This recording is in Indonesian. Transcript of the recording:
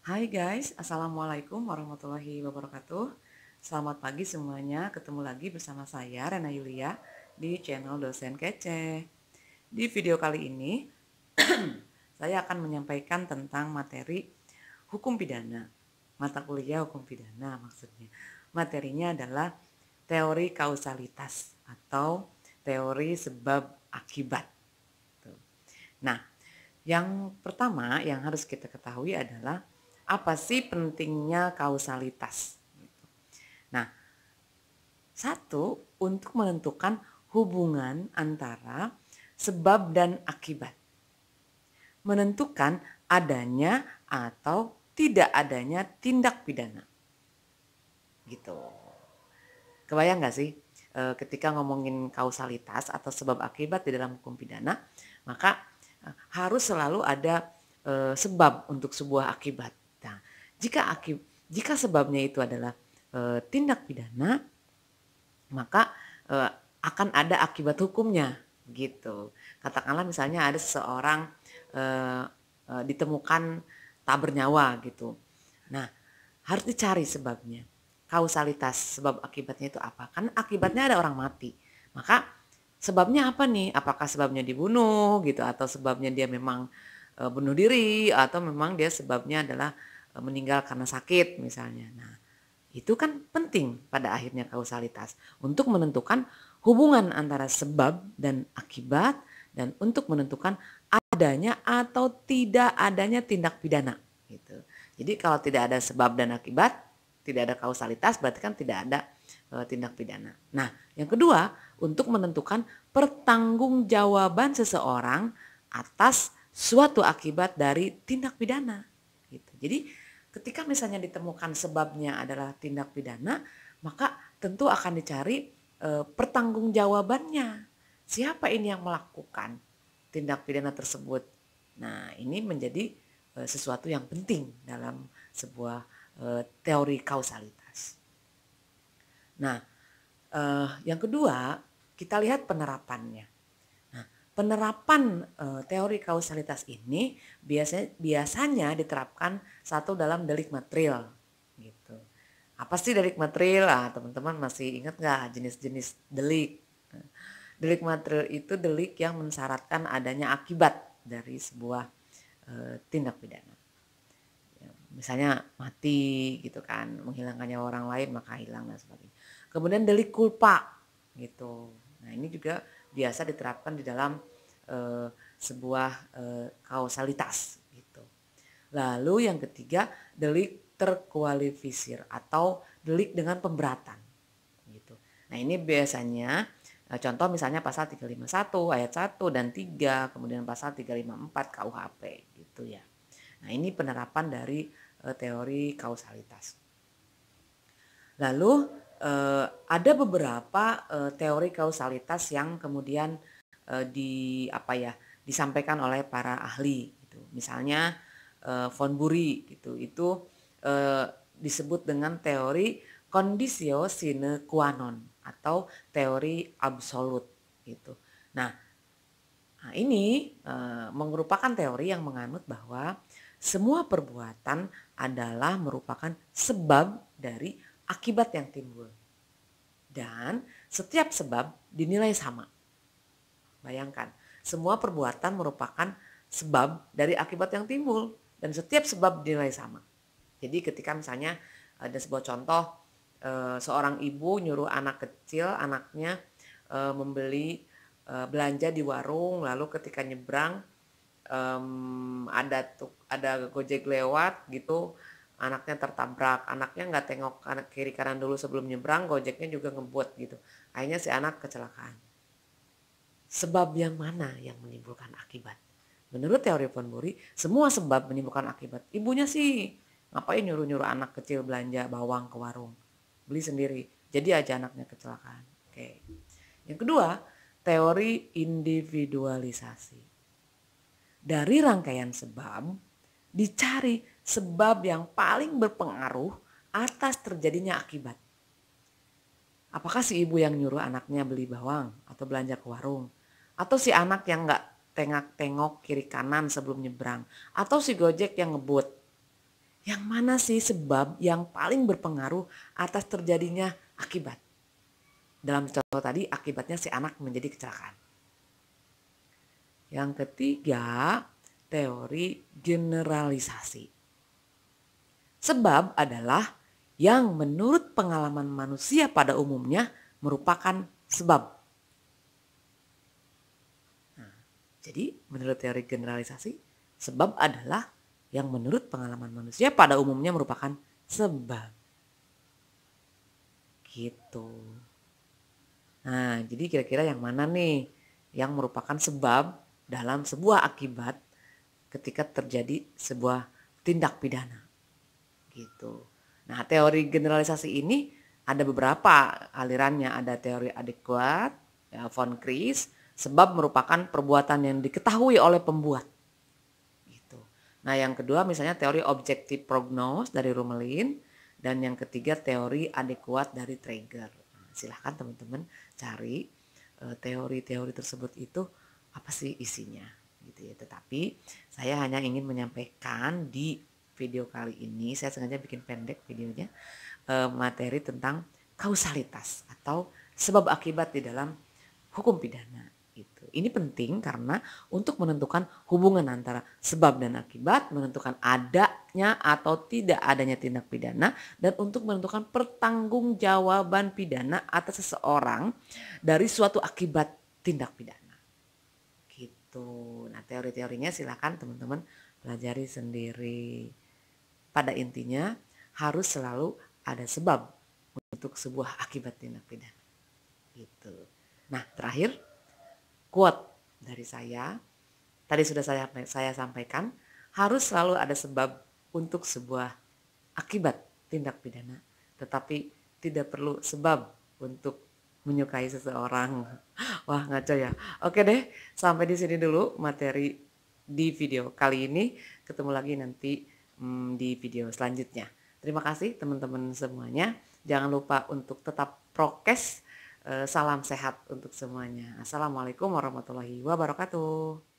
Hai guys, Assalamualaikum warahmatullahi wabarakatuh. Selamat pagi semuanya, ketemu lagi bersama saya Rena Yulia di channel Dosen Kece. Di video kali ini, saya akan menyampaikan tentang materi hukum pidana. Mata kuliah hukum pidana maksudnya. Materinya adalah teori kausalitas atau teori sebab akibat. Nah, yang pertama yang harus kita ketahui adalah apa sih pentingnya kausalitas. Nah, satu, untuk menentukan hubungan antara sebab dan akibat. Menentukan adanya atau tidak adanya tindak pidana. Gitu. Kebayang nggak sih ketika ngomongin kausalitas atau sebab akibat di dalam hukum pidana, maka harus selalu ada sebab untuk sebuah akibat. Nah, jika sebabnya itu adalah tindak pidana, maka akan ada akibat hukumnya gitu. Katakanlah misalnya ada seseorang ditemukan tak bernyawa gitu. Nah, harus dicari sebabnya. Kausalitas sebab akibatnya itu apa? Kan akibatnya ada orang mati. Maka sebabnya apa nih? Apakah sebabnya dibunuh gitu atau sebabnya dia memang bunuh diri atau memang dia sebabnya adalah meninggal karena sakit misalnya. Nah, itu kan penting pada akhirnya kausalitas untuk menentukan hubungan antara sebab dan akibat dan untuk menentukan adanya atau tidak adanya tindak pidana gitu. Jadi kalau tidak ada sebab dan akibat, tidak ada kausalitas, berarti kan tidak ada tindak pidana. Nah, yang kedua, untuk menentukan pertanggungjawaban seseorang atas suatu akibat dari tindak pidana gitu. Jadi ketika misalnya ditemukan sebabnya adalah tindak pidana, maka tentu akan dicari pertanggungjawabannya. Siapa ini yang melakukan tindak pidana tersebut? Nah, ini menjadi sesuatu yang penting dalam sebuah teori kausalitas. Nah, yang kedua, kita lihat penerapannya. Nah, penerapan teori kausalitas ini biasanya diterapkan satu dalam delik material gitu. Apa sih delik material? Teman-teman masih ingat nggak jenis-jenis delik? Delik material itu delik yang mensyaratkan adanya akibat dari sebuah tindak pidana. Misalnya mati gitu kan, menghilangkan nyawa orang lain maka hilang dan sebagainya. Kemudian delik culpa gitu. Nah, ini juga biasa diterapkan di dalam sebuah kausalitas gitu. Lalu yang ketiga, delik terkualifisir atau delik dengan pemberatan gitu. Nah, ini biasanya contoh misalnya pasal 351 ayat 1 dan 3, kemudian pasal 354 KUHP gitu ya. Nah, ini penerapan dari teori kausalitas. Lalu ada beberapa teori kausalitas yang kemudian disampaikan oleh para ahli gitu. Misalnya von Bury gitu. Itu disebut dengan teori conditio sine qua non atau teori absolut gitu. Nah, ini merupakan teori yang menganut bahwa semua perbuatan adalah merupakan sebab dari akibat yang timbul. Dan setiap sebab dinilai sama. Bayangkan, semua perbuatan merupakan sebab dari akibat yang timbul. Dan setiap sebab dinilai sama. Jadi ketika misalnya ada sebuah contoh, seorang ibu nyuruh anak kecil, anaknya membeli belanja di warung, lalu ketika nyebrang ada Gojek lewat gitu, anaknya tertabrak, anaknya nggak tengok kiri kanan dulu sebelum nyebrang, Gojeknya juga ngebut gitu, akhirnya si anak kecelakaan. Sebab yang mana yang menimbulkan akibat? Menurut teori von Bury, semua sebab menimbulkan akibat. Ibunya sih ngapain nyuruh-nyuruh anak kecil belanja bawang ke warung, beli sendiri, jadi aja anaknya kecelakaan. Oke. Yang kedua, teori individualisasi. Dari rangkaian sebab, dicari sebab yang paling berpengaruh atas terjadinya akibat. Apakah si ibu yang nyuruh anaknya beli bawang atau belanja ke warung? Atau si anak yang gak tengok kiri kanan sebelum nyebrang? Atau si Gojek yang ngebut? Yang mana sih sebab yang paling berpengaruh atas terjadinya akibat? Dalam contoh tadi akibatnya si anak menjadi kecelakaan. Yang ketiga, teori generalisasi. Sebab adalah yang menurut pengalaman manusia pada umumnya merupakan sebab. Nah, jadi menurut teori generalisasi, sebab adalah yang menurut pengalaman manusia pada umumnya merupakan sebab. Gitu. Nah, jadi kira-kira yang mana nih yang merupakan sebab dalam sebuah akibat ketika terjadi sebuah tindak pidana? Gitu. Nah, teori generalisasi ini ada beberapa alirannya. Ada teori adekuat, ya, von Kries, sebab merupakan perbuatan yang diketahui oleh pembuat. Gitu. Nah, yang kedua misalnya teori objektif prognos dari Rumelin, dan yang ketiga teori adekuat dari Traeger. Nah, silahkan teman-teman cari teori-teori tersebut itu apa sih isinya gitu ya. Tetapi saya hanya ingin menyampaikan di video kali ini, saya sengaja bikin pendek videonya, materi tentang kausalitas atau sebab akibat di dalam hukum pidana. Gitu. Ini penting karena untuk menentukan hubungan antara sebab dan akibat, menentukan adanya atau tidak adanya tindak pidana, dan untuk menentukan pertanggungjawaban pidana atas seseorang dari suatu akibat tindak pidana. Gitu. Nah, teori-teorinya silakan teman-teman pelajari sendiri. Pada intinya harus selalu ada sebab untuk sebuah akibat tindak pidana. Gitu. Nah, terakhir quote dari saya. Tadi sudah saya sampaikan, harus selalu ada sebab untuk sebuah akibat tindak pidana, tetapi tidak perlu sebab untuk menyukai seseorang. Wah, ngaco ya. Oke deh, sampai di sini dulu materi di video kali ini. Ketemu lagi nanti di video selanjutnya. Terima kasih teman-teman semuanya. Jangan lupa untuk tetap prokes. Salam sehat untuk semuanya. Assalamualaikum warahmatullahi wabarakatuh.